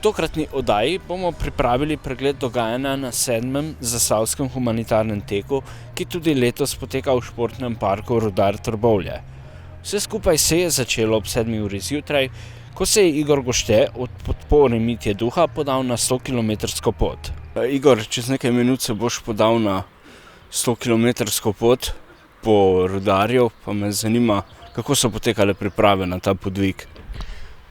tokratni oddaji bomo pripravili pregled dogajanja na 7. zasavskem humanitarnem teku, ki tudi letos poteka v športnem parku Rudar Trbovlje. Vse skupaj se je začelo ob 7. uri zjutraj, ko se je Igor Gošte od podpore Mitje Duha podal na 100-kilometrsko pot. Igor, čez nekaj minut se boš podal na 100-kilometrsko pot po Rudarju, pa me zanima, kako so potekale priprave na ta podvig.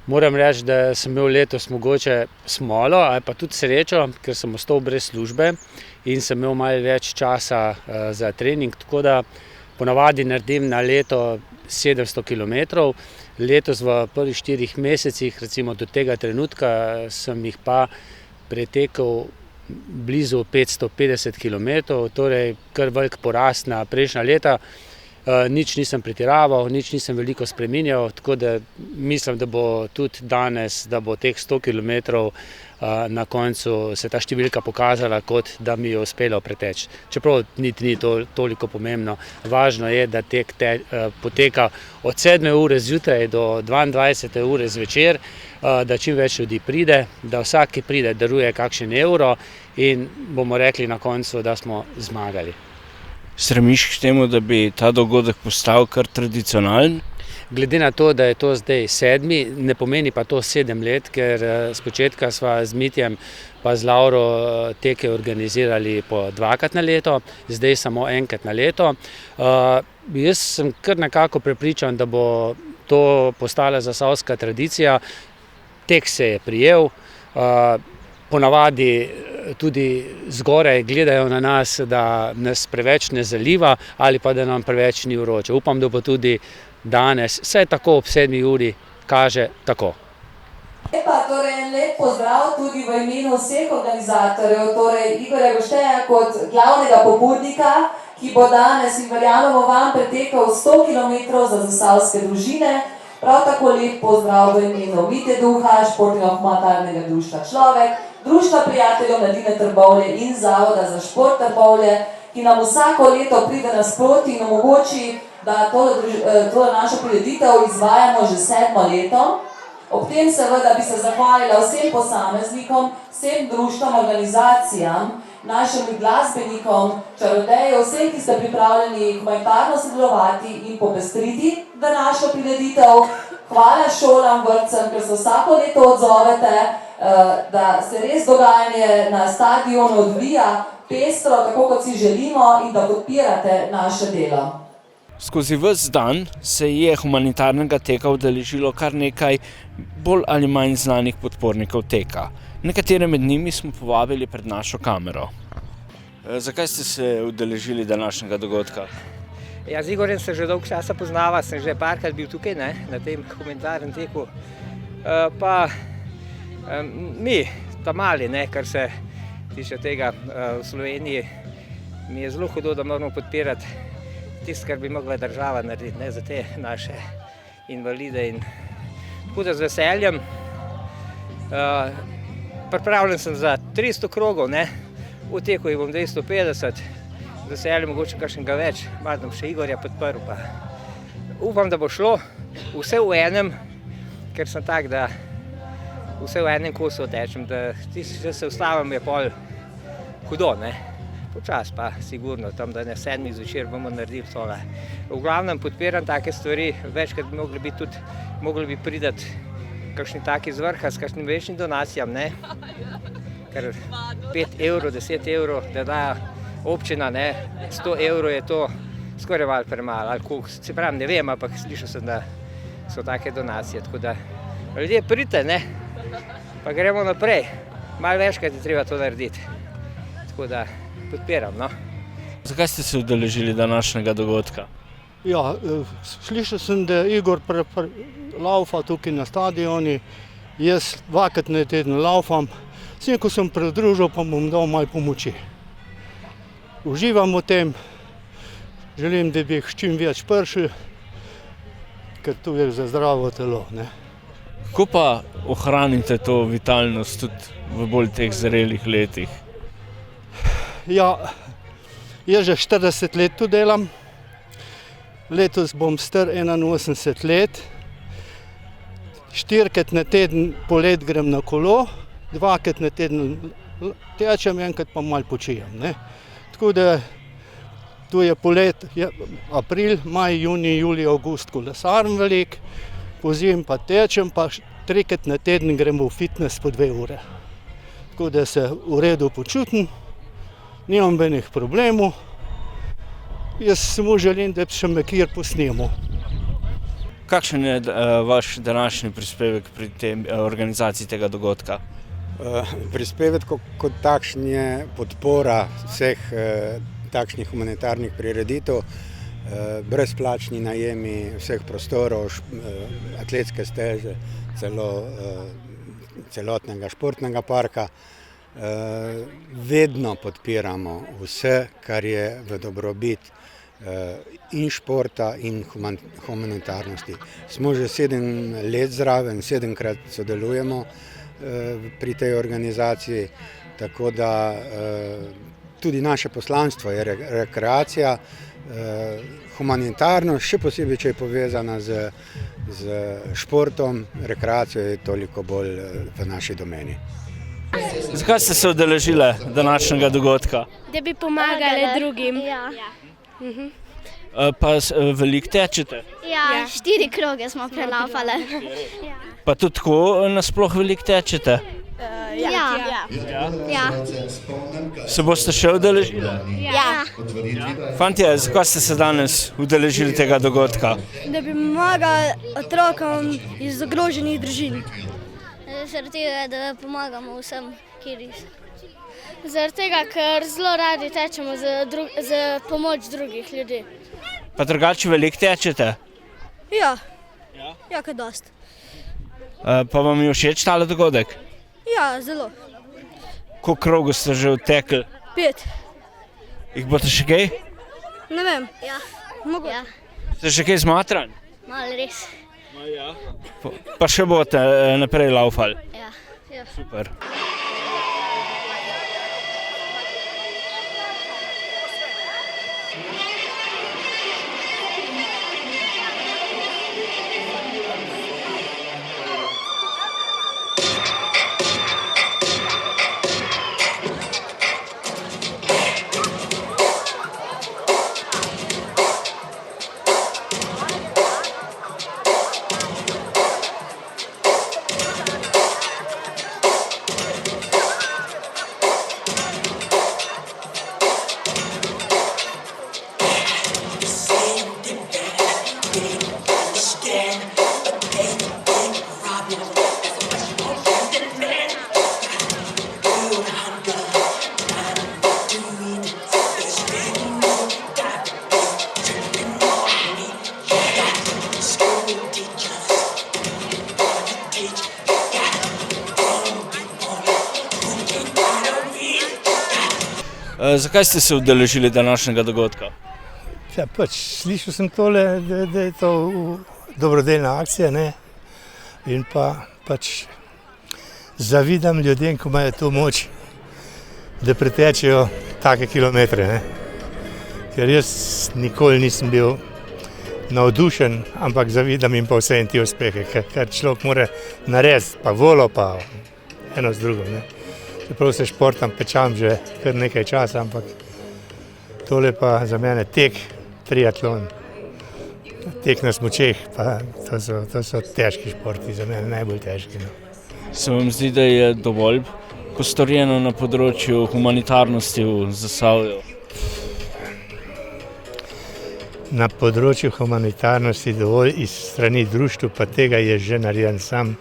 Moram reči, da sem imel letos mogoče smolo ali pa tudi srečo, ker sem ostal brez službe in sem imel malo več časa za trening, tako da ponavadi naredim na leto 700 km. Letos v prvih 4 mesecih, recimo do tega trenutka, sem jih pa pretekel blizu 550 km, torej kar velik porast na prejšnja leta. Nič nisem pretiraval, nič nisem veliko spreminjal, tako da mislim, da bo tudi danes, da bo teh 100 km na koncu se ta številka pokazala, kot da mi je uspelo preteči. Čeprav niti ni toliko pomembno. Važno je, da tek poteka od 7. ure zjutraj do 22. ure zvečer, da čim več ljudi pride, da vsak, ki pride, daruje kakšen evro in bomo rekli na koncu, da smo zmagali. Stremiš k temu, da bi ta dogodek postal kar tradicionalen? Glede na to, da je to zdaj 7., ne pomeni pa to 7 let, ker spočetka sva z Mitjem pa z Lauro teke organizirali po 2-krat na leto, zdaj samo 1-krat na leto. Jaz sem kar nekako prepričan, da bo to postala zasavska tradicija. Tek se je prijel, ponavadi tudi zgoraj gledajo na nas, da nas preveč ne zaliva ali pa da nam preveč ni vroče. Upam, da bo tudi danes, vsaj tako ob 7. uri, kaže tako. Torej, lep pozdrav tudi v imenu vseh organizatorjev, torej Igorja Gošteja kot glavnega pobudnika, ki bo danes in verjamemo vam pretekal 100 km za zasavske družine. Prav tako lep pozdrav v imenu Mitje Duha, Športnega humanitarnega društva Človek, Društva prijateljev mladine Trbovlje in Zavoda za šport Trbovlje, ki nam vsako leto pride nasproti in omogoči, da to našo prireditev izvajamo že 7. leto. Ob tem seveda bi se zahvalila vsem posameznikom, vsem društvom, organizacijam, našim glasbenikom, čarodejev, vsem, ki ste pripravljeni humanitarno sodelovati in popestriti današnjo prireditev. Hvala šolam, vrtcem, ker se vsako leto odzovete, da se res dogajanje na stadionu odvija pestro, tako kot si želimo, in da podpirate naše delo. Skozi ves dan se je humanitarnega teka udeležilo kar nekaj bolj ali manj znanih podpornikov teka. Nekatere med njimi smo povabili pred našo kamero. Zakaj ste se udeležili današnjega dogodka? Ja, z Igorjem se že dolgo časa poznava, sem že parkrat bil tukaj, na tem humanitarnem teku. Pa mi, ta mali, kar se tiče tega v Sloveniji, mi je zelo hudo, da moramo podpirati tisto, kar bi mogla država narediti, za te naše invalide. In tako da z veseljem. Pripravljen sem za 300 krogov, v teku jih bom 250, z veseljem mogoče kakšnega več, malo bom še Igorja podprl. Pa upam, da bo šlo vse v enem, ker sem tak, da vse v enem kosu otečem, da tisti, če se ustavim, je pol hudo, Počas pa sigurno, tam da ne 7. zvečer bomo naredili tole. V glavnem podpiram take stvari, večkrat bi mogli bi priti kakšni taki z vrha s kakšnim večnim donacijam, Ker 5 evrov, 10 evrov, da dajo občina, 100 evrov je to skoraj malo premalo, ali koliko, se pravim, ne vem, ampak slišal sem, da so take donacije, tako da ljudje pridite, pa gremo naprej. Malo večkrat je treba to narediti, tako da podpiram, Zakaj ste se udeležili današnjega dogodka? Ja, slišal sem, da Igor laufa tukaj na stadioni, jaz 2-krat na teden laufam, vsem, ko sem pridružil, pa bom dal malo pomoči. Uživam v tem, želim, da bi jih čim več prišli, ker to je za zdravo telo, Kako pa ohranite to vitalnost tudi v bolj teh zrelih letih? Ja, jaz že 40 let tu delam. Letos bom star 81 let. 4-krat na teden poleti grem na kolo, 2krat na teden tečem, enkrat pa malo počijem, ne. Tako da tu je polet, april, maj, junij, julij, avgust kolesarjem veliko, pozimi pa tečem, pa 3krat na teden gremo v fitness po 2 ure. Tako da se v redu počutim, nimam nobenih problemov. Jaz samo želim, da bi še me kjer posnemo. Kakšen je vaš današnji prispevek pri tej organizaciji tega dogodka? Prispevek kot takšen je podpora vseh takšnih humanitarnih prireditev, brezplačni najemi vseh prostorov, atletske steze, celotnega športnega parka. Vedno podpiramo vse, kar je v dobrobit in športa in humanitarnosti. Smo že 7 let zraven, 7krat sodelujemo pri tej organizaciji, tako da tudi naše poslanstvo je rekreacija, humanitarnost, še posebej, če je povezana z športom, rekreacijo je toliko bolj v naši domeni. Zakaj ste se udeležili današnjega dogodka? Da bi pomagali drugim. Pa veliko tečete? Ja, 4 kroge smo prelaufali. Pa tudi tako nasploh veliko tečete? Ja. Se boste še udeležili? Ja. Fantje, zakaj ste se danes udeležili tega dogodka? Da bi pomagali otrokom iz ogroženih družin. Zaradi tega, da pomagamo vsem, kjer so. Zaradi tega, ker zelo radi tečemo za pomoč drugih ljudi. Pa drugače veliko tečete? Ja, kaj dost. Pa vam je všeč tale dogodek? Ja, zelo. Koliko krogov ste že odtekli? 5. Jih boste še kaj? Ne vem. Ja. Mogoče. Ste še kaj zmatrani? Malo res. Pa še boste naprej laufali? Ja. Super. Zakaj ste se udeležili današnjega dogodka? Ja, slišal sem tole, da je to dobrodelna akcija, ne? In zavidam ljudem, ko imajo to moč, da pretečejo take kilometre, ne? Ker jaz nikoli nisem bil navdušen, ampak zavidam jim pa vse te uspehe, kar človek mora narediti, pa volo, pa eno z drugim, ne? Čeprav se športam pečam že kar nekaj časa, ampak tole pa za mene tek, triatlon, tek na smučeh, pa to so težki športi, za mene najbolj težki. No. Se vam zdi, da je dovolj postorjeno na področju humanitarnosti v Zasavju? Na področju humanitarnosti dovolj iz strani društva, pa tega je že narejen sam.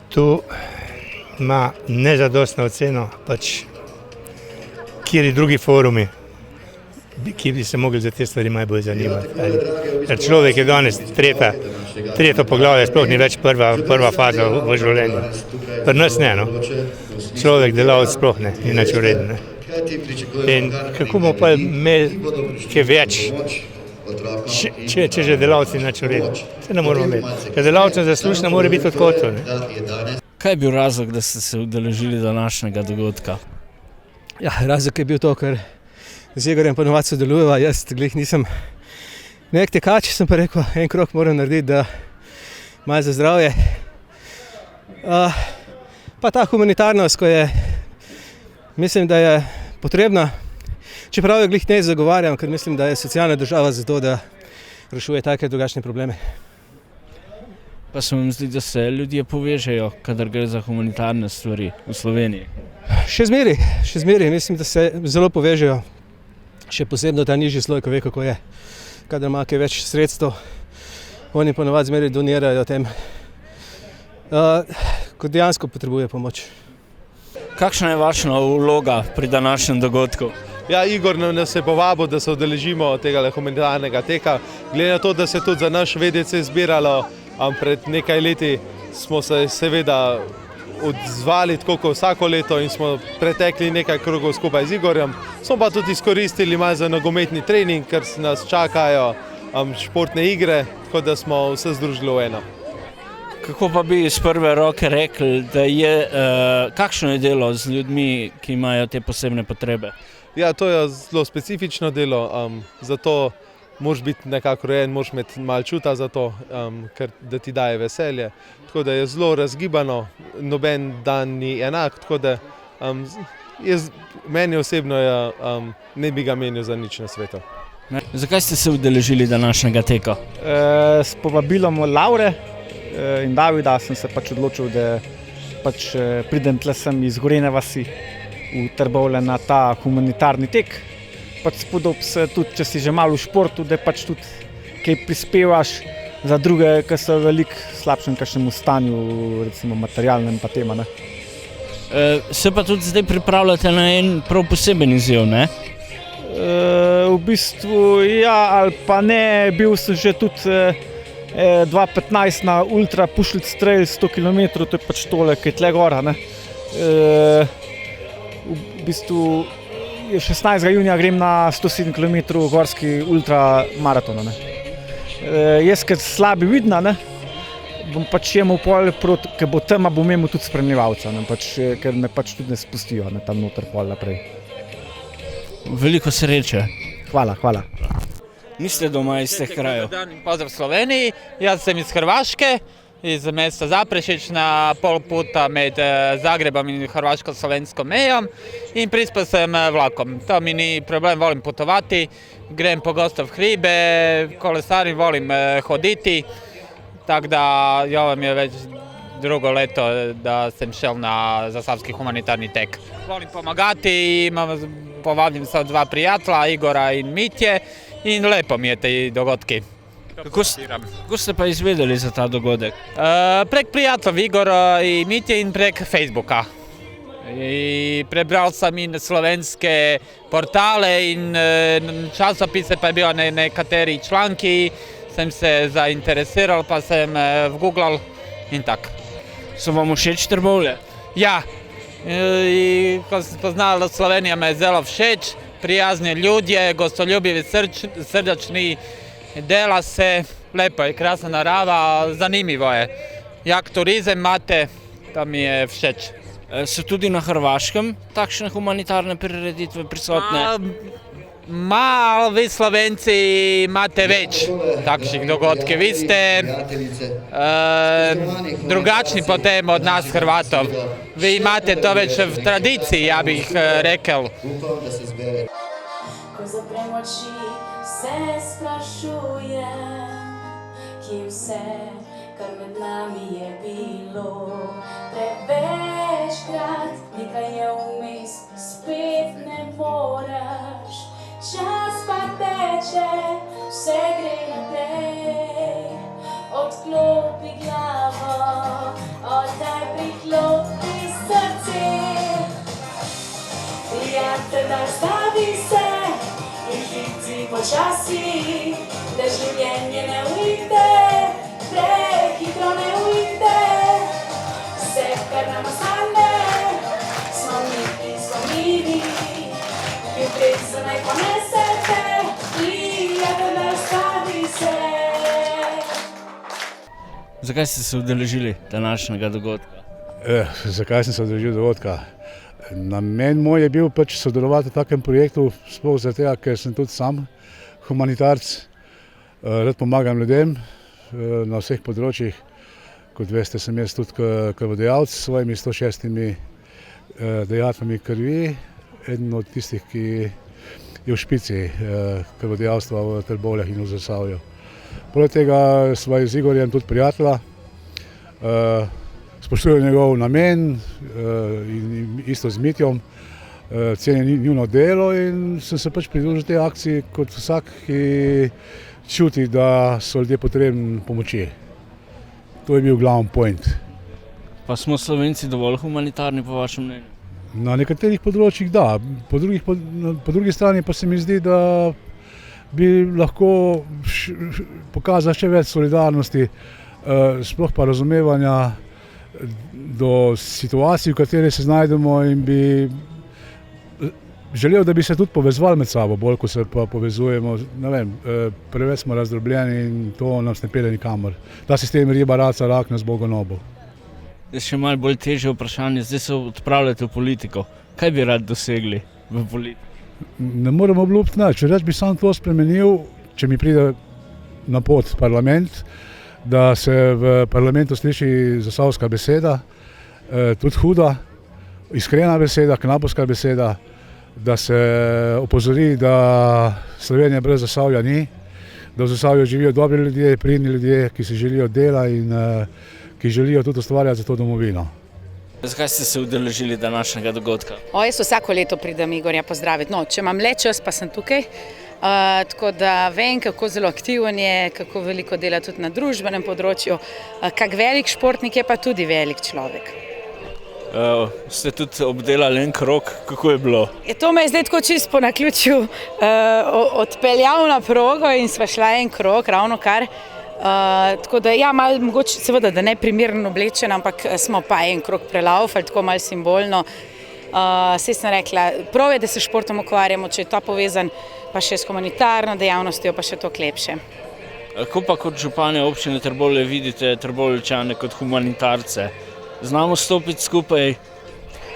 Tu ima nezadostno oceno, kjeri drugi forumi, ki bi se mogli za te stvari najbolj zanimati. Ker človek je danes tretje poglavje, sploh ni več prva faza v življenju. Pri nas ne, no. Človek delavec sploh ne, ni nič vreden, ne. In kako bomo pa imeli kaj več, če že delavci nič vreden. Se ne moramo imeti. Ker delavcem zaslužno mora biti odkoto, ne. Kaj je bil razlog, da ste se udeležili današnjega dogodka? Ja, razlog je bil to, ker z Igorjem ponovadi sodelujeva, jaz glih nisem nek tekač, sem pa rekel, en krog moram narediti, da malo za zdravje. Pa ta humanitarnost, ko je, mislim, da je potrebna, čeprav jo glih ne zagovarjam, ker mislim, da je socialna država zato, da rešuje take drugačne probleme. Pa se vam zdi, da se ljudje povežejo, kadar gre za humanitarne stvari v Sloveniji? Še zmeri, mislim, da se zelo povežejo, še posebno ta nižji sloj, ko ve, kako je. Kadar ima kaj več sredstev, oni ponovadi zmeri donirajo tem, ko dejansko potrebuje pomoč. Kakšna je vaša vloga pri današnjem dogodku? Ja, Igor nas je povabil, da se udeležimo tega humanitarnega teka. Glede na to, da se tudi za naš VDC zbiralo pred nekaj leti, smo se seveda odzvali tako kot vsako leto in smo pretekli nekaj krogov skupaj z Igorjem. Smo pa tudi izkoristili malo za nogometni trening, ker nas čakajo športne igre, tako da smo vse združili v eno. Kako pa bi iz prve roke rekli, da je, kakšno je delo z ljudmi, ki imajo te posebne potrebe? Ja, to je zelo specifično delo, zato moraš biti nekako rojen, moraš imeti malo čuta za to, ker da ti daje veselje. Tako da je zelo razgibano, noben dan ni enak, tako da meni osebno ne bi ga menil za nič na svetu. Zakaj ste se udeležili današnjega teka? S povabilom Laure in Davida sem se pač odločil, da pač pridem tle sem iz Gornje vasi v Trbovlje na ta humanitarni tek. Pač spodob se tudi, če si že malo v športu, da pač tudi kaj prispevaš za druge, ki so veliko slabšem kakšnemu stanju, recimo materialnem pa tema, ne. Se pa tudi zdaj pripravljate na en prav poseben izziv, ne? V bistvu ja ali pa ne, bil sem že tudi 2015 na Ultra Pušlic Trail 100 km, to je pač tole, ki je tle gora, ne. V bistvu 16. junija grem na 107 km gorski ultra maraton, ne. Jaz, ker slabi vidna, ne, bom pač imel pol proti, ker bo tema, bom imel tudi spremljevalca, ne, pač, ker me pač tudi ne spustijo, ne, tam noter pol naprej. Veliko sreče. Hvala. Niste doma iz teh krajev? Dobar dan in pozdrav Sloveniji, jaz sem iz Hrvaške, iz mesta Zaprešić na pol puta med Zagrebom in hrvaško-slovenskom mejom in prispel sem vlakom. To mi ni problem, volim putovati, grem pogosto v hribe, kolesarim, volim hoditi, tako da ovo mi je već drugo leto da sem šel na zasavski humanitarni tek. Volim pomagati, povabim se od dva prijatelja, Igora in Mitje, in lepo mi je te dogodki. Kako ste pa izvedeli za ta dogodek? Prek prijateljev Igora in Mitje in prek Facebooka. I prebral sam in slovenske portale in časopise, pa je bio nekateri članki, sem se zainteresiral, pa sem vgooglal in tak. So vam všeč Trbovlje? Ja, i ko sem spoznal, da Slovenija me je zelo všeč, prijazni ljudje, gostoljubivi, srdačni, dela se, lepo je, krasna narava, zanimivo je. Jak turizem imate, to mi je všeč. So tudi na Hrvaškem takšne humanitarne prireditve prisotne? Malo vi Slovenci imate več takšnih dogodkov. Vi ste drugačni potem od nas Hrvatov. Vi imate to več v tradiciji, ja bih rekel. Ko zaprem oči, se sprašujem, ki vse, kar med nami je bilo. Prevečkrat nekaj je vmes, spet ne moraš. Čas pa teče, vse gre naprej. Odklopi glavo, oddaj priklopi srce. Prijatelj, nastavi se in hiti počasi, da življenje ne uide, prehitro ne uide. Vse, kar nam ostane, smo mi izumljivi. Ljubezen naj ponesete, prijatelj, nastavi se. Zakaj ste se udeležili današnjega dogodka? Zakaj sem se udeležil dogodka? Namen moj je bil pač sodelovati v takem projektu, sploh zaradi tega, ker sem tudi sam humanitarc, rad pomagam ljudem na vseh področjih Kot veste, sem jaz tudi krvodajalec s svojimi 106 dajatvami krvi, eden od tistih, ki je v špici krvodajalstva v Trbovljah in v Zasavju. Poleg tega sva z Igorjem tudi prijatelja, spoštujem njegov namen in isto z Mitjom, cenim njuno delo in sem se pač pridružil tej akciji kot vsak, ki čuti, da so ljudje potrebni pomoči. To je bil glavni point. Pa smo Slovenci dovolj humanitarni po vašem mnenju? Na nekaterih področjih da, po drugi strani pa se mi zdi, da bi lahko pokazali še več solidarnosti, sploh pa razumevanja do situacij, v kateri se znajdemo, in bi želel, da bi se tudi povezovali med sabo, bolj ko se pa povezujemo. Ne vem, preveč smo razdrobljeni in to nas ne pelje nikamor. Ta sistem riba, raca, rak nas bo gonobil. Zdaj še malo bolj težje vprašanje, zdaj se odpravljate v politiko. Kaj bi rad dosegli v politiki? Ne morem obljubiti nič, reč bi sam to spremenil, če mi pride na pot parlament, da se v parlamentu sliši zasavska beseda, tudi huda, iskrena beseda, knapovska beseda, da se opozori, da Slovenija brez Zasavja ni, da v Zasavju živijo dobri ljudje, pridni ljudje, ki si želijo dela in ki želijo tudi ustvarjati za to domovino. Zakaj ste se udeležili današnjega dogodka? Jaz vsako leto pridem Igorja pozdraviti. No, če imam le čas, pa sem tukaj. Tako da vem, kako zelo aktiven je, kako veliko dela tudi na družbenem področju. Kak velik športnik je pa tudi velik človek. Ste tudi obdelali en krog, kako je bilo? To me je zdaj tako čisto po naključju odpeljal na progo in sva šla en krog, ravno kar. Tako da ja, malo mogoče seveda, da ne primerno oblečen, ampak smo pa en krog prelaufali, tako malo simbolno. Saj sem rekla, prav je, da se športom ukvarjamo, če je ta povezan pa še s humanitarno dejavnostjo, pa še toliko lepše. Kako pa kot županja občine Trbovlje vidite Trbovljčane kot humanitarce? Znamo stopiti skupaj?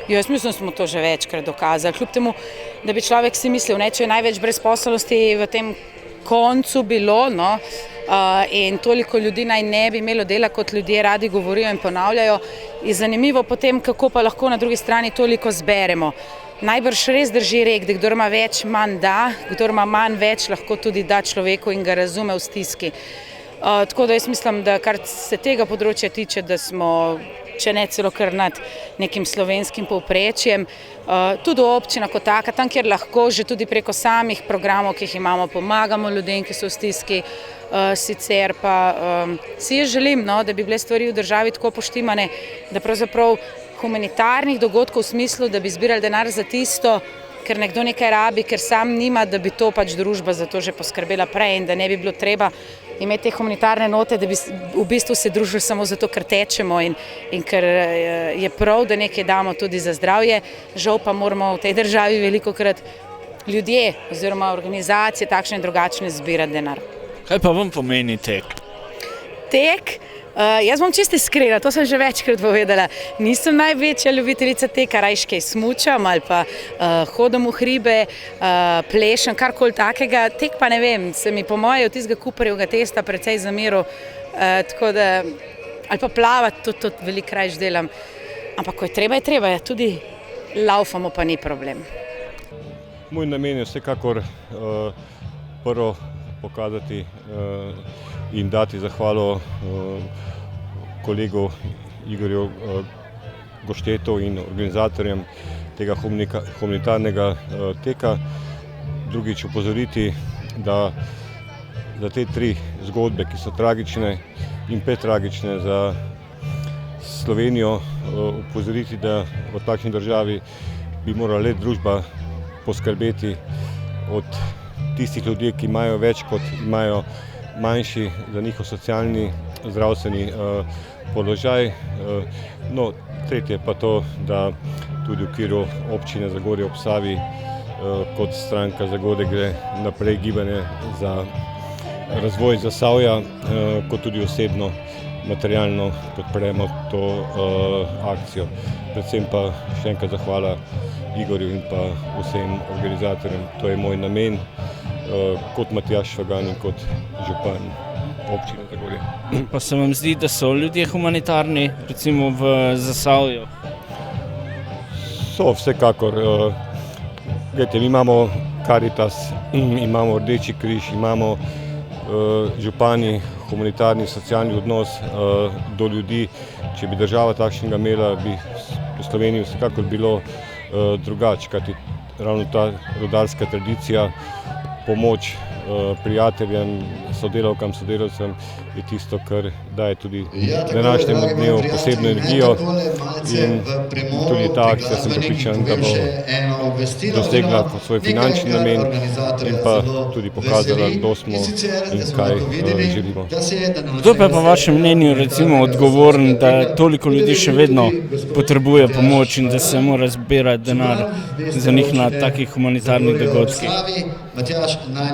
Jaz mislim, da smo to že večkrat dokazali. Kljub temu, da bi človek si mislil, če je največ brezposelnosti v tem koncu bilo, no, in toliko ljudi naj ne bi imelo dela, kot ljudje radi govorijo in ponavljajo, je zanimivo potem, kako pa lahko na drugi strani toliko zberemo. Najbrž res drži rek, da kdor ima več, manj da, kdor ima manj več, lahko tudi da človeku in ga razume v stiski. Tako da jaz mislim, da kar se tega področja tiče, da smo, če ne celo kar nad nekim slovenskim povprečjem, tudi občina kot taka, tam kjer lahko že tudi preko samih programov, ki jih imamo, pomagamo ljudem, ki so v stiski, sicer pa si jaz želim, no, da bi bile stvari v državi tako poštimane, da pravzaprav humanitarnih dogodkov v smislu, da bi zbirali denar za tisto, ker nekdo nekaj rabi, ker sam nima, da bi to pač družba za to že poskrbela prej in da ne bi bilo treba imeti te humanitarne note, da bi v bistvu se družili samo zato, ker tečemo in ker je prav, da nekaj damo tudi za zdravje. Žal pa moramo v tej državi velikokrat ljudje oziroma organizacije takšne in drugačne zbirati denar. Kaj pa vam pomeni tek? Tek? Jaz bom čisto iskrena, to sem že večkrat povedala. Nisem največja ljubiteljica teka, rajši kaj smučam ali pa hodim v hribe, plešem, karkoli takega. Tek pa ne vem, se mi po moje od tistega Cooperjevega testa precej zameril, tako da, ali pa plavati, tudi veliko rajši delam. Ampak ko je treba, tudi laufamo, pa ni problem. Moj namen je vsekakor prvo pokazati in dati zahvalo kolegu Igorju Goštetu in organizatorjem tega humanitarnega teka. Drugič upozoriti, da za te tri zgodbe, ki so tragične in pretragične za Slovenijo, upozoriti, da v takšni državi bi morala le družba poskrbeti od tistih ljudi, ki imajo več, kot imajo manjši, za njihov socialni, zdravstveni položaj. No, tretje pa to, da tudi v okviru občine Zagorje ob Savi kot stranka Zagorje gre naprej gibanje za razvoj Zasavja, kot tudi osebno, materialno podpremo to akcijo. Predvsem pa še enkrat zahvala Igorju in pa vsem organizatorjem. To je moj namen kot Matjaž Švagan in kot župan. občine Trbovlje. Pa se vam zdi, da so ljudje humanitarni, recimo v Zasavju? So, vsekakor. Glejte, mi imamo Karitas, imamo Rdeči križ, imamo župani humanitarni socialni odnos do ljudi. Če bi država takšnega imela, bi v Sloveniji vsekakor bilo drugače, kajti ravno ta rudarska tradicija, pomoč prijateljem, sodelavkam, sodelavcem je tisto, kar daje tudi današnjemu dnevu posebno energijo in tudi ta akcija sem prepričan, da bo dosegla svoj finančni namen in pa tudi pokazala, kdo smo in kaj želimo. Kdo pa je po vašem mnenju recimo odgovoren, da toliko ljudi še vedno potrebuje pomoč in da se mora zbirati denar za njih na takih humanitarnih dogodkih?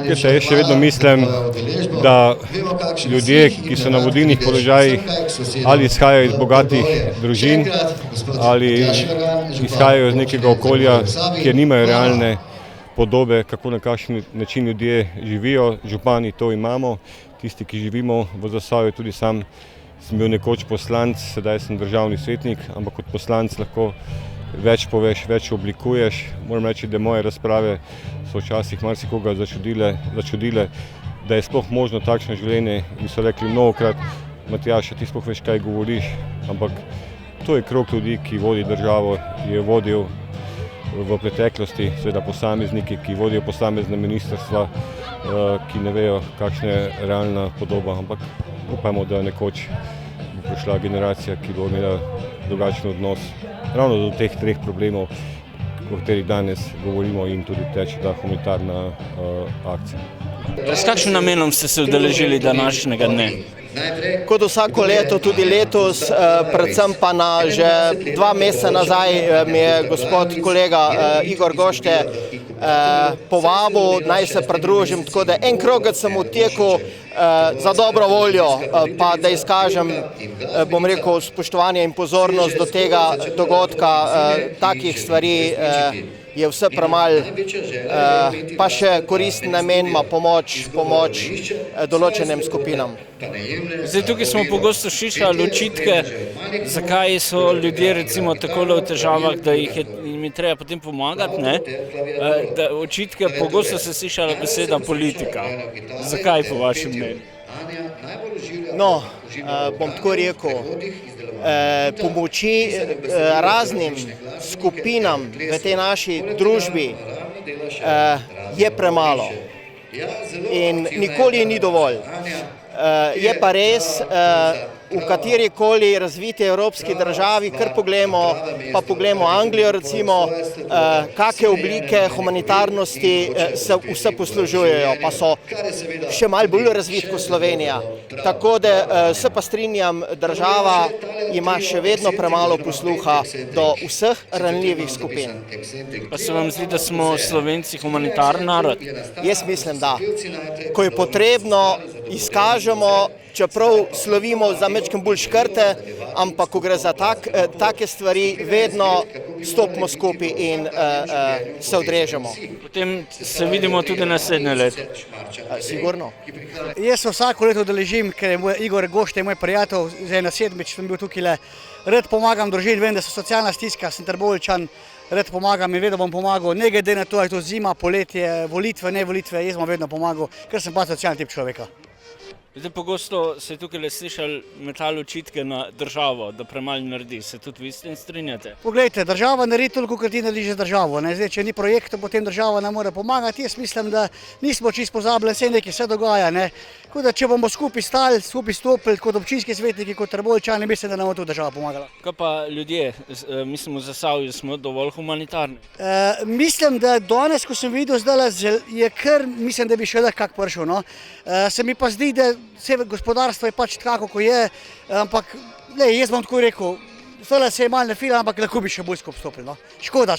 Jaz še vedno mislim, da ljudje, ki so na vodilnih položajih, ali izhajajo iz bogatih družin, ali izhajajo iz nekega okolja, kjer nimajo realne podobe, kako na kakšen način ljudje živijo. Župani to imamo, tisti, ki živimo v Zasavju, tudi sam sem bil nekoč poslanec, sedaj sem državni svetnik, ampak kot poslanec lahko več poveš, več oblikuješ. Moram reči, da moje razprave so včasih marsikoga začudile, da je sploh možno takšno življenje in so rekli mnogokrat, Matjaž, ti sploh veš, kaj govoriš, ampak to je krog ljudi, ki vodi državo, je vodil v preteklosti, seveda posamezniki, ki vodijo posamezne ministrstva, ki ne vejo, kakšna je realna podoba, ampak upajmo, da nekoč bo prišla generacija, ki bo imela drugačen odnos ravno do teh treh problemov, o katerih danes govorimo in tudi teče ta humanitarna akcija. S kakšnim namenom ste se udeležili današnjega dne? Kot vsako leto, tudi letos, predvsem pa že 2 meseca nazaj mi je gospod kolega Igor Gošte povabil, naj se pridružim, tako da en krogec sem v teku za dobro voljo, pa da izkažem, bom rekel, spoštovanje in pozornost do tega dogodka, takih stvari je vse premalo, pa še koristen namen ima pomoč določenim skupinam. Zdaj, tukaj smo pogosto slišali očitke, zakaj so ljudje recimo takole v težavah, da jim je treba potem pomagati, ne? Očitke, pogosto se slišala beseda politika. Zakaj po vašem mnenju? No, bom tako rekel, pomoči raznim skupinam v tej naši družbi je premalo in nikoli ni dovolj. Je pa res, v katerikoli razviti evropski državi, kar poglejmo Anglijo recimo, kakšne oblike humanitarnosti se vse poslužujejo, pa so še malo bolj razviti kot Slovenija. Tako da se pa strinjam, država ima še vedno premalo posluha do vseh ranljivih skupin. Pa se vam zdi, da smo Slovenci humanitarni narod? Jaz mislim, da. Ko je potrebno, izkažemo, čeprav slovimo za majčkeno bolj škrte, ampak ko gre za take stvari, vedno stopimo skupaj in se odrežemo. Potem se vidimo tudi naslednje leto. Sigurno. Jaz se vsako leto udeležim, ker je Igor Gošte moj prijatelj, zdaj na 7. sem bil tukaj, rad pomagam družini, vem, da so socialna stiska, sem Trboveljčan, rad pomagam in vedno bom pomagal, ne glede na to, je to zima, poletje, volitve, ne volitve, jaz bom vedno pomagal, ker sem pa socialni tip človeka. Zdaj, pogosto se je tukaj slišali metali očitke na državo, da premalo naredi. Se tudi vi s tem strinjate? Poglejte, država naredi toliko, kar ti narediš za državo. Zdaj, če ni projektov, potem država ne more pomagati. Jaz mislim, da nismo čisto pozabili, vse nekaj se dogaja. Tako da, če bomo skupaj stali, skupaj stopili kot občinski svetniki, kot Trboveljčani, mislim, da nam bo tu država pomagala. Kaj pa ljudje? Mislim, v Zasavju smo dovolj humanitarni? Mislim, da danes, ko sem videl zdaj, je kar, mislim, da bi še kak prišel. Se mi pa zdi, da vse gospodarstvo je pač tako, ko je, ampak jaz bom tako rekel, zdaj se je malo nafila, ampak lahko bi še bolj skupaj stopili. Škoda.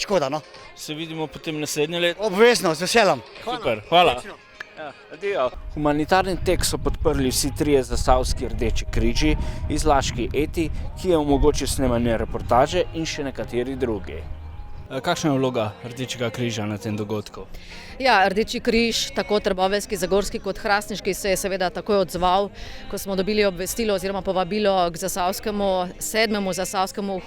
Se vidimo potem naslednje leto? Obvezno, z veseljem. Super, hvala. Humanitarni tek so podprli vsi 3 zasavski Rdeči križi, Izlaški Eti, ki je omogočil snemanje reportaže in še nekateri drugi. Kakšna je vloga Rdečega križa na tem dogodku? Ja, Rdeči križ, tako trboveljski, zagorski kot hrastniški, se je seveda takoj odzval, ko smo dobili obvestilo oziroma povabilo k 7. zasavskemu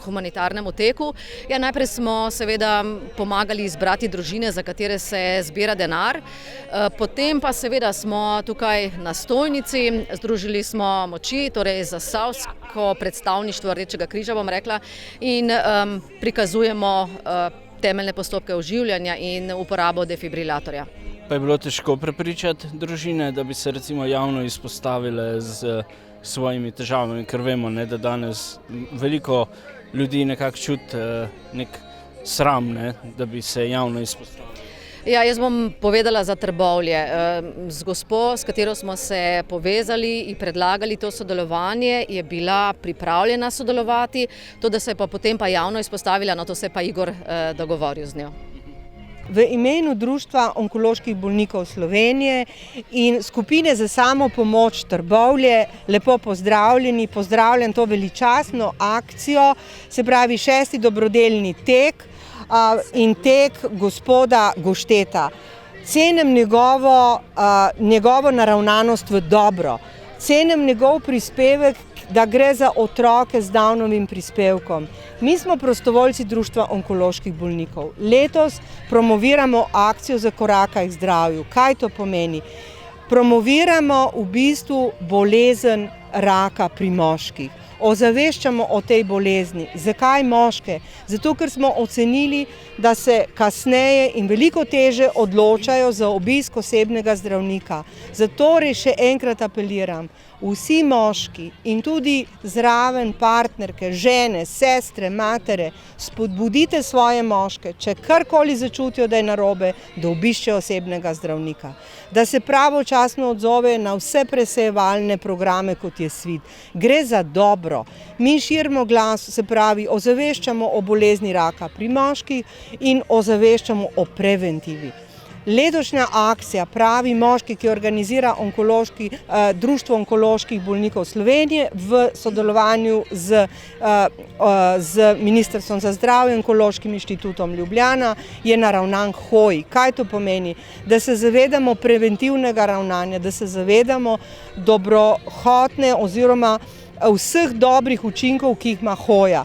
humanitarnemu teku. Ja, najprej smo seveda pomagali izbrati družine, za katere se zbira denar, potem pa seveda smo tukaj na stojnici, združili smo moči, torej zasavsko predstavništvo Rdečega križa, bom rekla, in prikazujemo temeljne postopke oživljanja in uporabo defibrilatorja. Pa je bilo težko prepričati družine, da bi se recimo javno izpostavile z svojimi težavami, ker vemo, ne, da danes veliko ljudi nekako čuti nek sram, ne, da bi se javno izpostavili. Ja, jaz bom povedala za Trbovlje. Z gospo, s katero smo se povezali in predlagali to sodelovanje, je bila pripravljena sodelovati, to, da se je pa potem pa javno izpostavila, no to se je pa Igor dogovoril z njo. V imenu Društva onkoloških bolnikov Slovenije in skupine za samopomoč Trbovlje, lepo pozdravljeni, pozdravljam to veličastno akcijo, se pravi 6. dobrodelni tek, in tek gospoda Gošteta. Cenim njegovo naravnanost v dobro. Cenim njegov prispevek, da gre za otroke z Downovim prispevkom. Mi smo prostovoljci Društva onkoloških bolnikov. Letos promoviramo akcijo Za korakaj k zdravju. Kaj to pomeni? Promoviramo v bistvu bolezen raka pri moških. Ozaveščamo o tej bolezni. Zakaj moške? Zato, ker smo ocenili, da se kasneje in veliko teže odločajo za obisk osebnega zdravnika. Zatorej še enkrat apeliram, vsi moški in tudi zraven partnerke, žene, sestre, matere, spodbudite svoje moške, če karkoli začutijo, da je narobe, da obiščejo osebnega zdravnika. Da se pravočasno odzove na vse presejevalne programe, kot je Svit. Gre za dobro. Mi širimo glas, se pravi, ozaveščamo o bolezni raka pri moških in ozaveščamo o preventivi. Letošnja akcija Pravi moški, ki organizira Društvo onkoloških bolnikov Slovenije v sodelovanju z Ministrstvom za zdravje in Onkološkim inštitutom Ljubljana, je naravnan k hoji. Kaj to pomeni? Da se zavedamo preventivnega ravnanja, da se zavedamo dobrohotne oziroma vseh dobrih učinkov, ki jih ima hoja.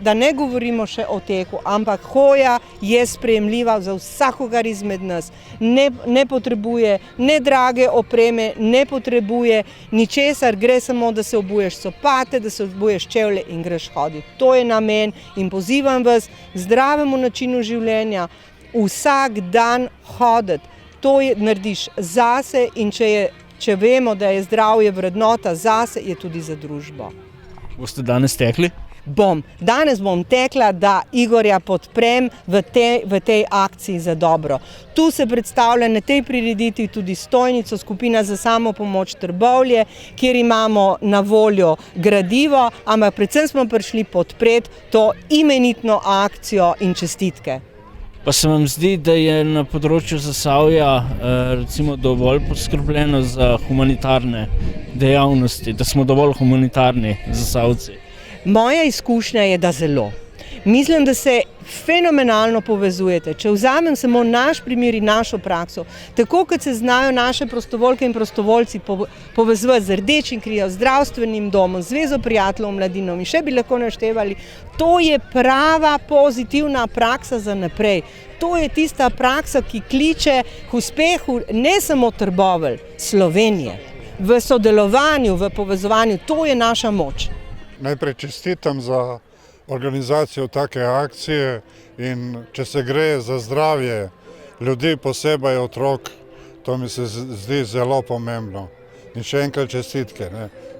Da ne govorimo še o teku, ampak hoja je sprejemljiva za vsakogar izmed nas. Ne potrebuje ne drage opreme, ne potrebuje ničesar, gre samo, da se obuješ copate, da se obuješ čevlje in greš hoditi. To je namen in pozivam vas k zdravemu načinu življenja, vsak dan hoditi. To narediš zase in če vemo, da je zdravje vrednota zase, je tudi za družbo. Boste danes tekli? Danes bom tekla, da Igorja podprem v tej akciji za dobro. Tu se predstavlja na tej prireditvi tudi stojnico skupina za samopomoč Trbovlje, kjer imamo na voljo gradivo, ampak predvsem smo prišli podpreti to imenitno akcijo in čestitke. Pa se vam zdi, da je na področju Zasavja recimo dovolj poskrbljeno za humanitarne dejavnosti, da smo dovolj humanitarni Zasavci? Moja izkušnja je, da zelo. Mislim, da se fenomenalno povezujete. Če vzamem samo naš primer in našo prakso, tako kot se znajo naše prostovoljke in prostovoljci povezovati z Rdečim križem, zdravstvenim domom, Zvezo prijateljev mladinom in še bi lahko naštevali, to je prava pozitivna praksa za naprej. To je tista praksa, ki kliče k uspehu ne samo Trbovelj, Slovenije. V sodelovanju, v povezovanju, to je naša moč. Najprej čestitam za organizacijo take akcije in če se gre za zdravje ljudi, posebej otrok, to mi se zdi zelo pomembno. In še enkrat čestitke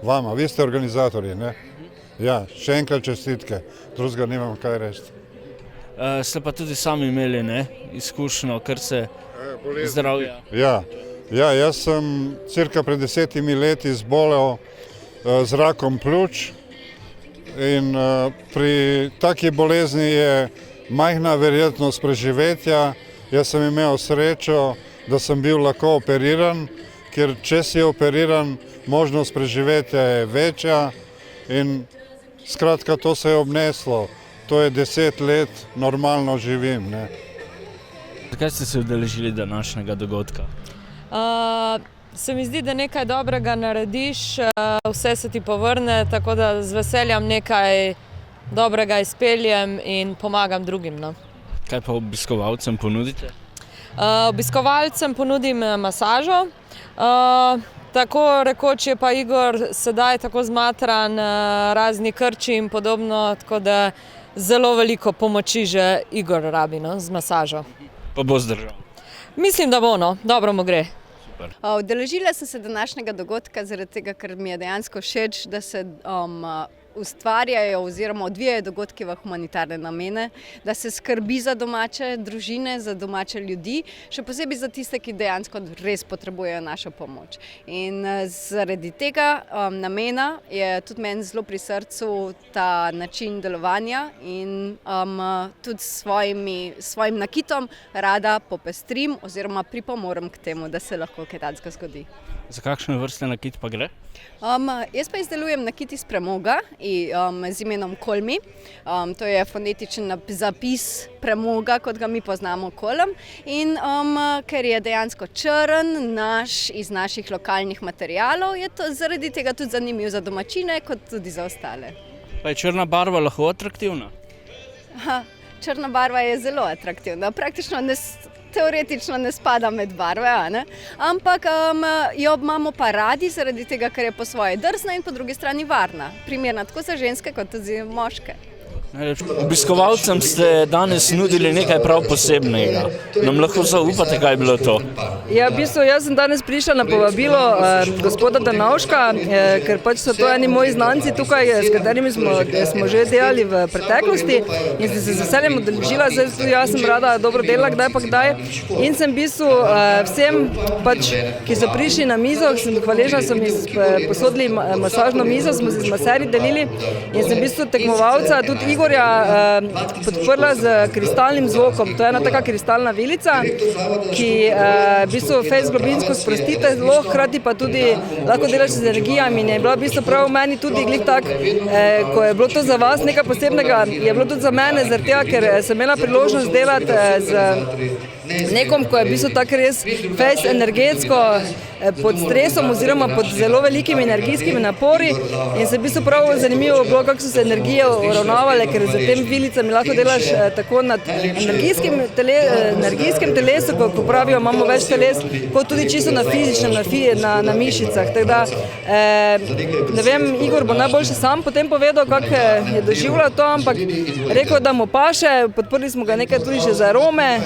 vama, vi ste organizatorji, ne? Ja, še enkrat čestitke, drugega nimam kaj reči. Ste pa tudi sami imeli izkušnjo, kar se zdravja? Ja, jaz sem cirka pred 10 leti zbolel z rakom pljuč. In pri taki bolezni je majhna verjetnost preživetja. Jaz sem imel srečo, da sem bil lahko operiran, ker če si operiran, možnost preživetja je večja in skratka to se je obneslo. to je 10 let, normalno živim. Ne. Zakaj ste se udeležili današnjega dogodka? Se mi zdi, da nekaj dobrega narediš, vse se ti povrne, tako da z veseljem nekaj dobrega izpeljem in pomagam drugim. No. Kaj pa obiskovalcem ponudite? Obiskovalcem ponudim masažo. Tako rekoč je pa Igor sedaj tako zmatran, razni krči in podobno, tako da zelo veliko pomoči že Igor rabi, no, z masažo. Pa bo zdržal? Mislim, da bo, no, dobro mu gre. Udeležila sem se današnjega dogodka zaradi tega, ker mi je dejansko všeč, da se ustvarjajo oziroma odvijajo dogodki v humanitarne namene, da se skrbi za domače družine, za domače ljudi, še posebej za tiste, ki dejansko res potrebujejo našo pomoč. In zaradi tega namena je tudi meni zelo pri srcu ta način delovanja in tudi s svojim nakitom rada popestrim oziroma pripomorem k temu, da se lahko kaj takega zgodi. Za kakšne vrste nakit pa gre? Jaz pa izdelujem nakit iz premoga z imenom kolmi. To je fonetičen zapis premoga, kot ga mi poznamo kolem. In ker je dejansko črn, iz naših lokalnih materialov, je to zaradi tega tudi zanimiv za domačine, kot tudi za ostale. Pa je črna barva lahko atraktivna? Črna barva je zelo atraktivna. Praktično teoretično ne spada med barve, ampak jo imamo pa radi zaradi tega, ker je po svoje drzna in po drugi strani varna. Primerna tako za ženske kot tudi za moške. Obiskovalcem ste danes nudili nekaj prav posebnega. Nam lahko zaupate, kaj je bilo to? Ja, v bistvu jaz sem danes prišla na povabilo gospoda Danovška, ker pač so to eni moji znanci tukaj, s katerimi smo že delali v preteklosti in sem se z veseljem udeležila, zdaj tudi jaz sem rada dobro delala, kdaj pa kdaj. In sem v bistvu vsem, ki so prišli na mizo, sem hvaležna, so mi posodili masažno mizo, smo se z maserji delili in sem v bistvu tekmovalca, tudi Igorja podprla z kristalnim zvokom. To je ena taka kristalna vilica, ki v bistvu fejs globinsko sprostite zelo, hkrati pa tudi lahko delaš z energijami. In je bila v bistvu prav v meni tudi glih tak, ko je bilo to za vas nekaj posebnega, je bilo tudi za mene, zaradi tega, ker sem imela priložnost delati z nekom, ko je v bistvu tako res fejs energetsko pod stresom oziroma pod zelo velikimi energijskimi napori in se v bistvu prav zanimivo bilo, kako so se energije uravnavale, ker z tem vilicami lahko delaš tako nad energijskim telesu, ko pravijo, imamo več teles, kot tudi čisto na fizičnem, na mišicah. Tako da, ne vem, Igor bo najboljše sam potem povedal, kako je doživljal to, ampak rekel, da mu paše, podprli smo ga nekaj tudi še za arome,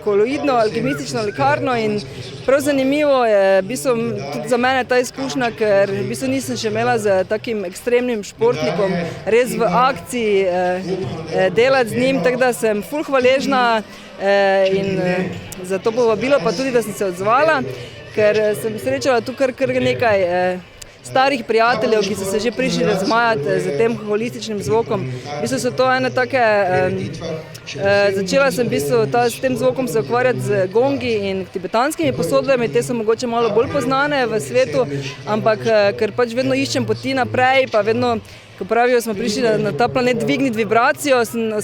koloidno, alkimistično lekarno in prav zanimivo je v bistvu tudi za mene ta izkušnja, ker v bistvu nisem še imela z takim ekstremnim športnikom res v akciji delati z njim, tako da sem ful hvaležna in za to povabilo, pa tudi, da sem se odzvala, ker sem srečala tu kar nekaj starih prijateljev, ki so se že prišli razmajati z tem holističnim zvokom. V bistvu so to ene take, začela sem v bistvu s tem zvokom se ukvarjati z gongi in tibetanskimi posodbami, te so mogoče malo bolj poznane v svetu, ampak ker pač vedno iščem poti naprej, pa vedno, ko pravijo, smo prišli na ta planet dvigniti vibracijo, sem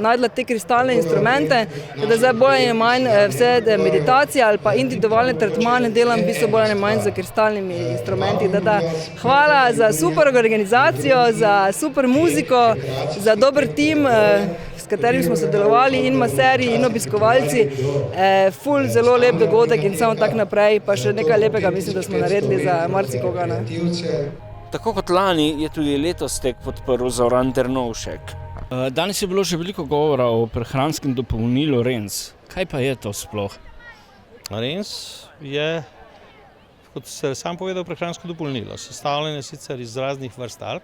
najdla te kristalne instrumente, da zdaj bolj in manj vse meditacije ali pa individualne tretmane delam v bistvu bolj in manj z kristalnimi instrumenti. Hvala za super organizacijo, za super muziko, za dober tim, s katerim smo sodelovali in maserji in obiskovalci. Ful, zelo lep dogodek in samo tak naprej, pa še nekaj lepega mislim, da smo naredili za marsikoga. Tako kot lani je tudi letos tek podprl Zoran Dernovšek. Danes je bilo že veliko govora o prehranskem dopolnilu RENS. Kaj pa je to sploh? RENS je, kot se sam povedal, prehransko dopolnilo. Sestavljeno je sicer iz raznih vrst alg,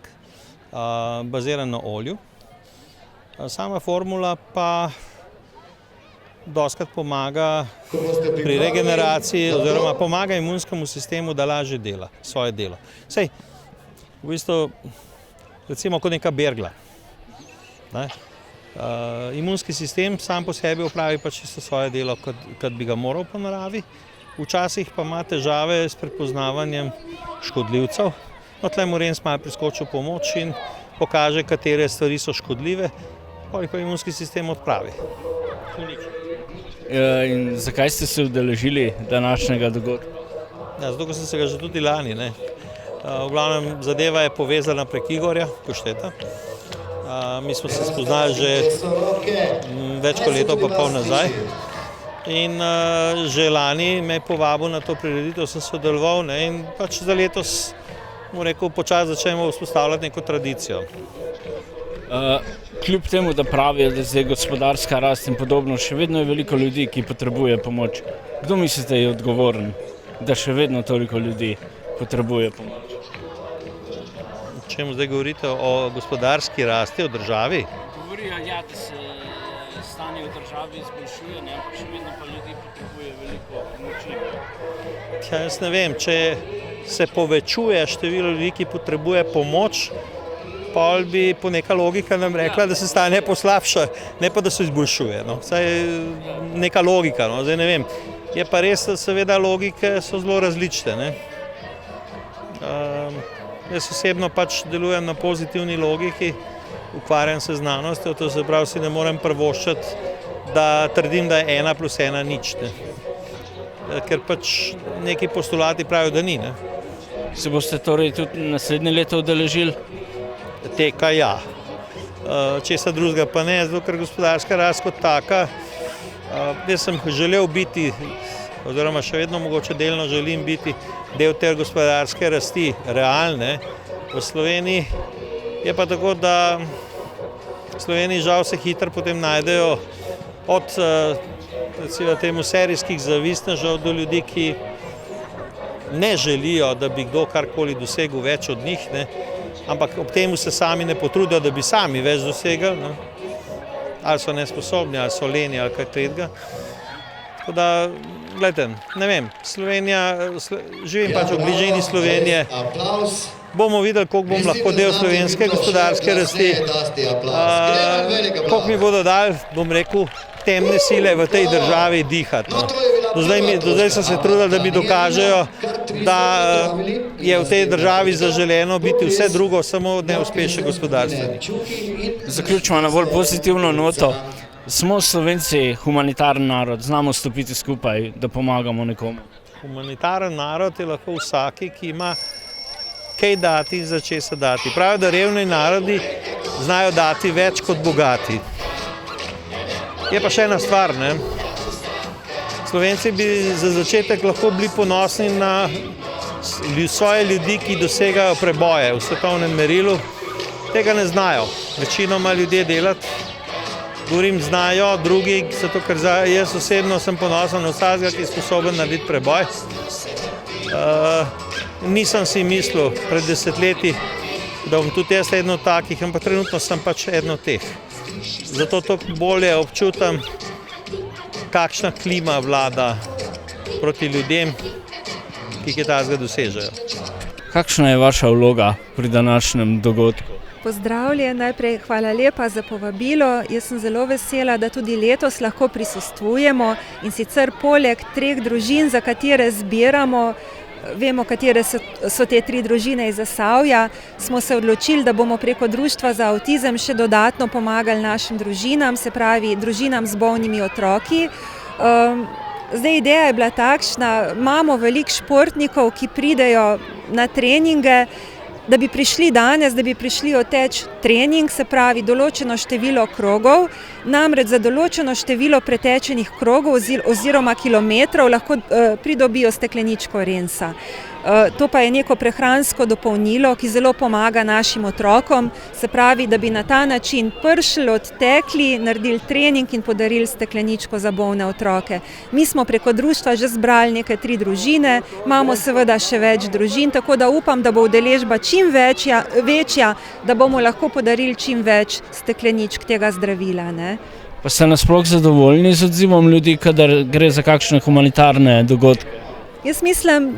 baziran na olju. Sama formula pa dostakrat pomaga pri regeneraciji oziroma pomaga imunskemu sistemu, da lažje dela svoje delo. Sej, v bistvu, recimo kot neka bergla. Imunski sistem sam po sebi opravi pa čisto svoje delo, kot bi ga moral po naravi. Včasih pa ima težave s prepoznavanjem škodljivcev. No, tle mu RENS malo priskočil pomoč in pokaže, katere stvari so škodljive, pa imunski sistem odpravi. In zakaj ste se udeležili današnjega dogodka? Ja, zato, ker sem se ga že tudi lani, ne. V glavnem zadeva je povezana prek Igorja Košteta. Mi smo se spoznali že več kot leto pa pol nazaj. In že lani me je povabil na to prireditev, sem sodeloval, ne, in pač za letos, mu rekel, počasi začnemo vzpostavljati neko tradicijo. Kljub temu, da pravijo, da zdaj gospodarska rast in podobno, še vedno je veliko ljudi, ki potrebuje pomoč. Kdo mislite je odgovoren, da še vedno toliko ljudi potrebuje pomoč? Čemu zdaj govorite o gospodarski rasti, o državi? Govorijo, ja, da se stanje v državi izboljšuje, ampak še vedno pa ljudi potrebuje veliko pomoči. Ja, jaz ne vem, če se povečuje število ljudi, ki potrebuje pomoč, pol bi po neka logika nam rekla, da se stanje poslabša, ne pa da se izboljšuje. No. Vsaj neka logika, no. Zdaj ne vem. Je pa res, da seveda logike so zelo različne, ne. Jaz osebno pač delujem na pozitivni logiki, ukvarjam se z znanostjo, to se pravi, si ne morem privoščiti, da trdim, da je 1 + 1 nič, ne. Ker pač neki postulati pravijo, da ni, ne. Se boste torej tudi naslednje leto udeležili? Teka ja. Česa drugega pa ne, zato ker gospodarska rast kot taka, jaz sem želel biti, oziroma še vedno mogoče delno želim biti del te gospodarske rasti, realne. V Sloveniji je pa tako, da v Sloveniji žal se hitro potem najdejo od recimo temu serijskih zavistnežev do ljudi, ki ne želijo, da bi kdo karkoli dosegel več od njih, ne. Ampak ob temu se sami ne potrudijo, da bi sami več dosegli, ne. Ali so nesposobni, ali so leni, ali kaj tretjega. Tako da, gledajte, ne vem, Slovenija, živim pač v bližini Slovenije, bomo videli, koliko bom lahko del slovenske gospodarske rasti, koliko mi bodo dali, bom rekel, temne sile v tej državi dihati. Do zdaj so se trudili, da mi dokažejo, da je v tej državi zaželeno biti vse drugo, samo neuspešen gospodarstvenik. Zaključimo na bolj pozitivno noto. Smo Slovenci humanitaren narod, znamo stopiti skupaj, da pomagamo nekomu. Humanitaren narod je lahko vsaki, ki ima kaj dati in za česa dati. Pravijo, da revni narodi znajo dati več kot bogati. Je pa še ena stvar, ne. Slovenci bi za začetek lahko bili ponosni na svoje ljudi, ki dosegajo preboje v svetovnem merilu. Tega ne znajo. Večinoma ljudje delati. Govorim, znajo, drugi, zato ker jaz osebno sem ponosen na vsakega, ki je sposoben narediti preboj. Nisem si mislil pred desetletji, da bom tudi jaz eden od takih, ampak trenutno sem pač eden od teh. Zato toliko bolje občutam, kakšna klima vlada proti ljudem, ki kaj takega dosežejo. Kakšna je vaša vloga pri današnjem dogodku? Pozdravljen, najprej hvala lepa za povabilo. Jaz sem zelo vesela, da tudi letos lahko prisostvujemo in sicer poleg 3 družin, za katere zbiramo, vemo, katere so te 3 družine iz Zasavja, smo se odločili, da bomo preko Društva za avtizem še dodatno pomagali našim družinam, se pravi družinam z bolnimi otroki. Zdaj ideja je bila takšna, imamo veliko športnikov, ki pridejo na treninge, da bi prišli danes, da bi prišli oteč trening, se pravi določeno število krogov, namreč za določeno število pretečenih krogov oziroma kilometrov lahko pridobijo stekleničko Rensa. To pa je neko prehransko dopolnilo, ki zelo pomaga našim otrokom, se pravi, da bi na ta način prišli, odtekli, naredili trening in podarili stekleničko za bolne otroke. Mi smo preko društva že zbrali neke 3 družine, imamo seveda še več družin, tako da upam, da bo udeležba čim večja, da bomo lahko podarili čim več stekleničk tega zdravila, ne. Pa ste nasploh zadovoljni z odzivom ljudi, kadar gre za kakšne humanitarne dogodke? Jaz mislim,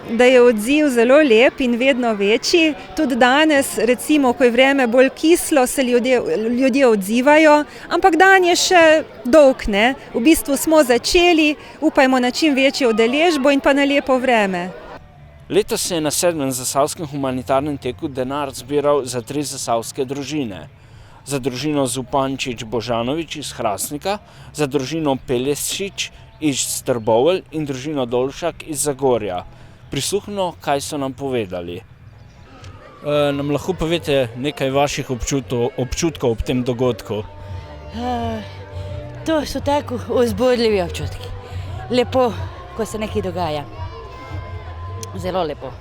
da je odziv zelo lep in vedno večji. Tudi danes, recimo, ko je vreme bolj kislo, se ljudje odzivajo, ampak dan je še dolg, ne. V bistvu smo začeli, upajmo na čim večjo udeležbo in pa na lepo vreme. Letos se je na 7. zasavskem humanitarnem teku denar zbiral za 3 zasavske družine. Za družino Zupančič Božanovič iz Hrastnika, za družino Pelesič iz Trbovelj in družino Dolšak iz Zagorja. Prisluhnimo, kaj so nam povedali. Nam lahko povete nekaj vaših občutkov ob tem dogodku? To so tako vzbudljivi občutki. Lepo, ko se nekaj dogaja. Zelo lepo.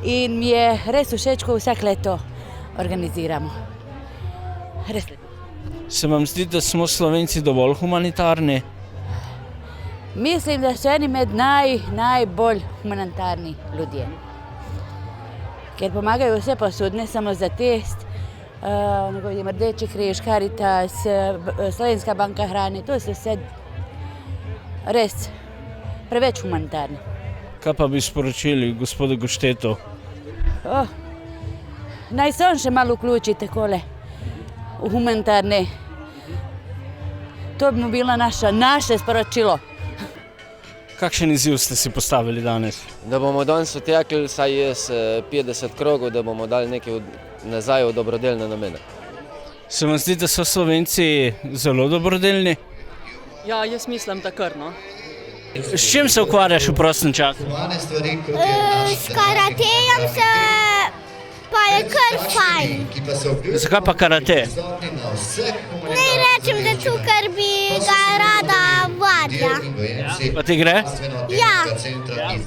In mi je res všeč, ko vsak leto organiziramo. Res lepo. Se vam zdi, da smo Slovenci dovolj humanitarni? Mislim, da so eni med najbolj humanitarni ljudje. Ker pomagajo vse posod, ne samo za test, Rdeči križ, Karitas, Slovenska banka hrane, to so vse res preveč humanitarni. Kaj pa bi sporočili gospodu Goštetu? Naj se on še malo vključi takole v humanitarne. To bi mu bilo naše sporočilo. Kakšen izziv ste si postavili danes? Da bomo danes odtekli vsaj 50 krogov, da bomo dali nekaj nazaj v dobrodelne namene. Se vam zdi, da so Slovenci zelo dobrodelni? Ja, jaz mislim, da kar, no. S čim se ukvarjaš v prostem času? S karatejem se pa je kar fajn. Zakaj pa karate? Ne rečem, da to, ker bi ga rada vadila. Pa ti gre? Ja.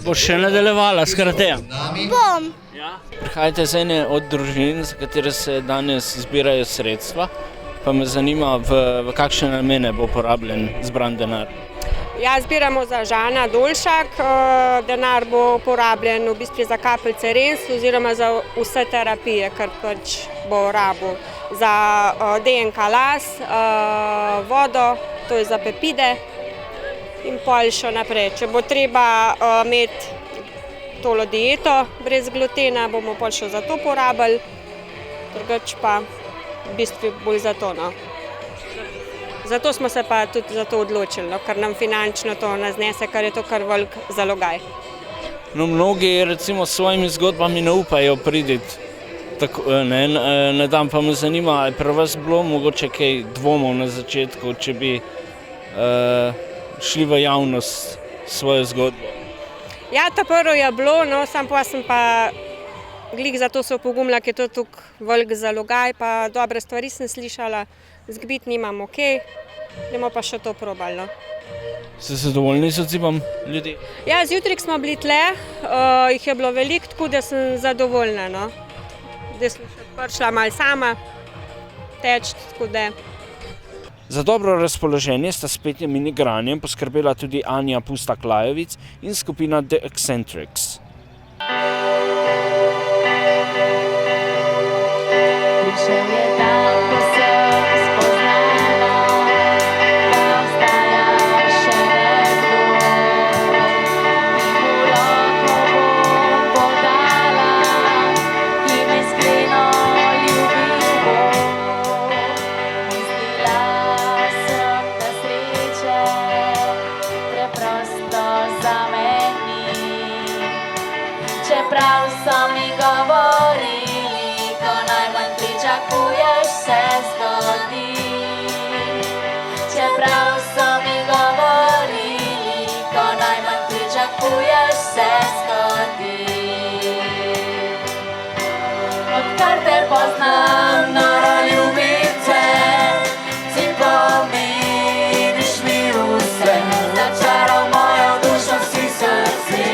Boš še nadaljevala s karatejem? Bom. Prihajate z ene od družin, za katere se danes zbirajo sredstva, pa me zanima, v kakšne namene bo porabljen zbran denar. Ja, zbiramo za Žana Dolšak, denar bo porabljen v bistvu za kapljice res oziroma za vse terapije, kar pač bo rabil. Za DNK las, vodo, to je za pepide in pol še naprej. Če bo treba imeti tolo dieto brez glutena, bomo pol še za to porabili, drugače pa v bistvu bolj za to, no. Zato smo se pa tudi za to odločili, ker nam finančno to ne znese, ker je to kar velik zalogaj. No, mnogi recimo s svojimi zgodbami ne upajo priditi na dan, pa me zanima, je pri vas bilo mogoče kaj dvomov na začetku, če bi šli v javnost svojo zgodbo? Ja, ta prvo je bilo, no, sam pa sem pa glih zato se opogumila, ker je to tukaj velik zalogaj, pa dobre stvari sem slišala. Zgbit nimam okej, bomo pa še to probali, no. Ste zadovoljni z odzivom ljudi? Ja, zjutraj smo bili tle, jih je bilo veliko, tako da sem zadovoljna, no. Zdaj sem še prišla malo sama teč, tako da. Za dobro razpoloženje sta s petjem in igranjem poskrbela tudi Anja Pusta-Klajovic in skupina The Eccentrics. Čeprav so mi govorili, ko najmanj pričakuješ, se zgodi. Čeprav so mi govorili, ko najmanj pričakuješ, se zgodi. Odkar te poznam, noro ljubim te, si pomeniš mi vse, začaral mojo dušo si srce.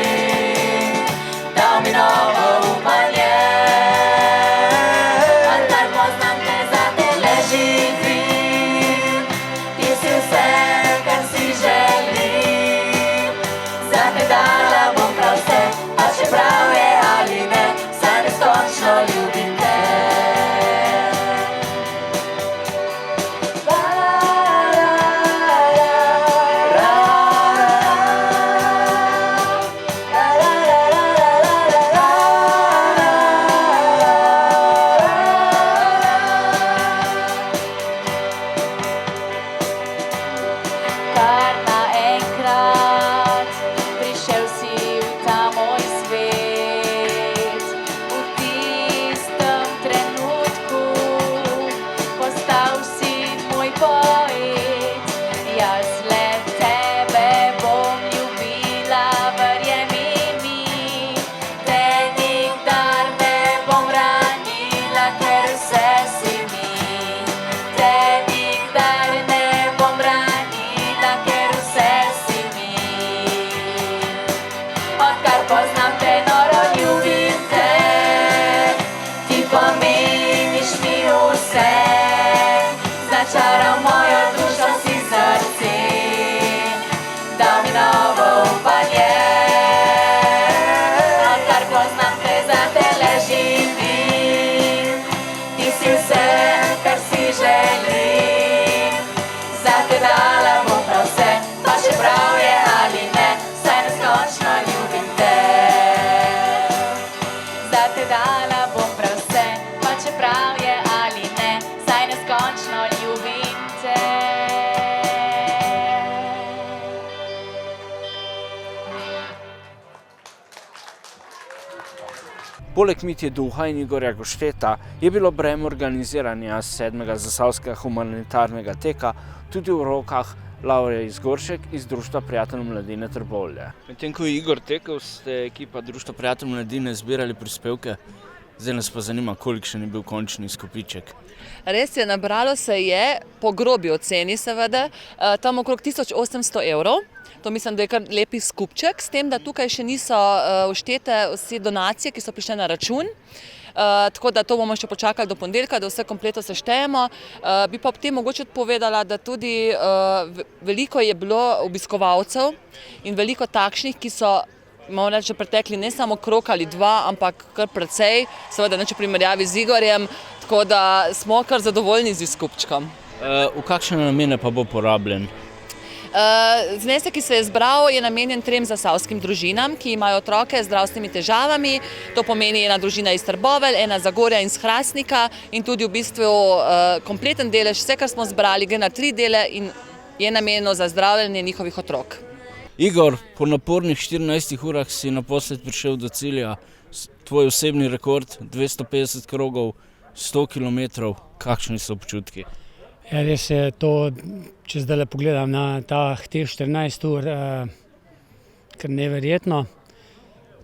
Novo upanje, odkar poznam te, za tebe živim. Ti si vse, kar si želim, zate dala bom prav vse, a čeprav je ali ne, saj neskončno ljubim te. poznam te, za tele živim. Ti si vse, kar si želim. Za te dala bom prav vse, pa čeprav je ali ne, saj neskončno ljubim te. Za te dala bom prav vse, pa čeprav je ali ne, saj neskončno ljubim te. Poleg Mitje Duha in Igorja Gošteta je bilo breme organiziranja 7. zasavskega humanitarnega teka tudi v rokah Laure Izgoršek iz Društva prijateljev mladine Trbovlje. Medtem ko je Igor tekel, ste ekipa Društva prijateljev mladine zbirali prispevke. Zdaj nas pa zanima, kolikšen je bil končni izkupiček. Res je, nabralo se je, po grobi oceni seveda, tam okrog 1800 evrov. To mislim, da je kar lepi skupček, s tem, da tukaj še niso vštete vse donacije, ki so prišle na račun. Tako da to bomo še počakali do ponedeljka, da vse kompletno seštejemo. Bi pa ob tem mogoče povedala, da tudi veliko je bilo obiskovalcev in veliko takšnih, ki so malo reči, pretekli ne samo krog ali dva, ampak kar precej, seveda neče primerjavi z Igorjem, tako da smo kar zadovoljni z izkupčkom. V kakšne namene pa bo porabljen? Znesek, ki se je zbral, je namenjen 3 zasavskim družinam, ki imajo otroke z zdravstvenimi težavami. To pomeni ena družina iz Trbovelj, ena Zagorja in iz Hrastnika in tudi v bistvu kompleten delež, vse, kar smo zbrali, gre na 3 dele in je namenjeno za zdravljenje njihovih otrok. Igor, po napornih 14 urah si naposled prišel do cilja. Tvoj osebni rekord, 250 krogov, 100 kilometrov. Kakšni so občutki? Ja, res je to, če zdaj pogledam na teh 14 ur, kar neverjetno.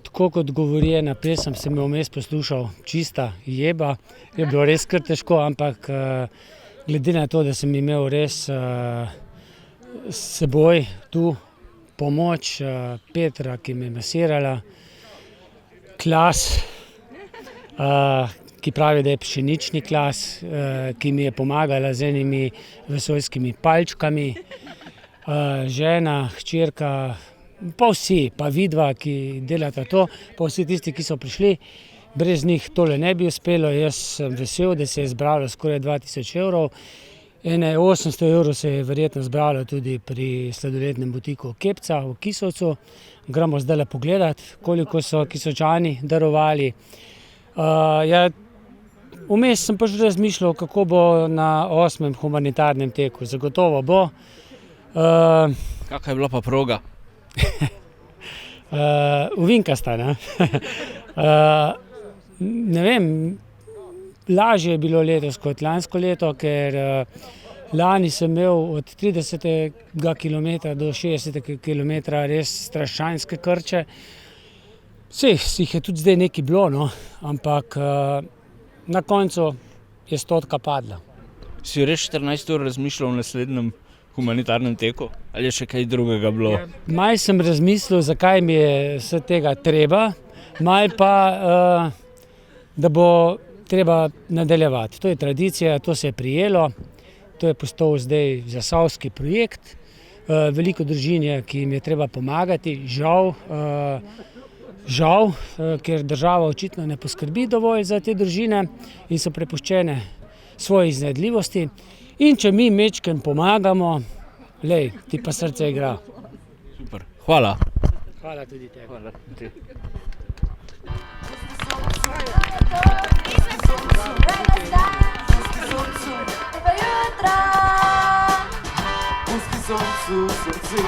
Tako kot govori ena pesem, sem jo vmes poslušal, čista jeba. Je bilo res kar težko, ampak glede na to, da sem imel res s seboj tu pomoč Petra, ki me je masirala, Klas, ki pravi, da je pšenični Klas, ki mi je pomagala z enimi vesoljskimi palčkami, žena, hčerka, pa vsi, pa vidva, ki delata to, pa vsi tisti, ki so prišli. Brez njih tole ne bi uspelo, jaz sem vesel, da se je zbralo skoraj 2000 evrov. 800 evrov se je verjetno zbralo tudi pri sladolednem butiku Kepca v Kisovcu. Gremo zdaj pogledati, koliko so Kisovčani darovali. Vmes sem pa že razmišljal, kako bo na 8. humanitarnem teku. Zagotovo bo. Kakva je bila pa proga? Ovinkasta, ne? Ne vem, lažje je bilo letos kot lansko leto, ker lani sem imel od 30 kilometra do 60 kilometra res strašanske krče. Vseh jih je tudi zdaj nekaj bilo, no, ampak na koncu je 100 padla. Si res 14 ur razmišljal o naslednjem humanitarnem teku? Ali je še kaj drugega bilo? Malo sem razmislil, zakaj mi je vse tega treba, malo pa, da bo treba nadaljevati. To je tradicija, to se je prijelo, to je postal zdaj zasavski projekt. Veliko družin je, ki jim je treba pomagati, žal, ker država očitno ne poskrbi dovolj za te družine in so prepuščene svoje iznajdljivosti. In če mi mečken pomagamo, lej, ti pa srce igra. Super, hvala. Hvala tudi tebi. Hvala tudi. Soncu srcu,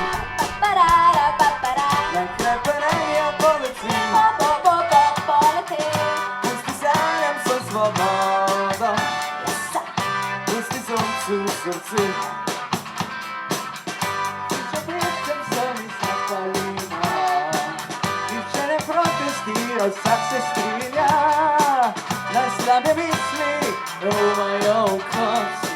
na krepenenja poleti, pusti sanjam so svobodo, pusti soncu srcu. Če bliščem se mi zapalimo, niče ne protestira, vsak se strinja, najslabe misli romajo v koncu.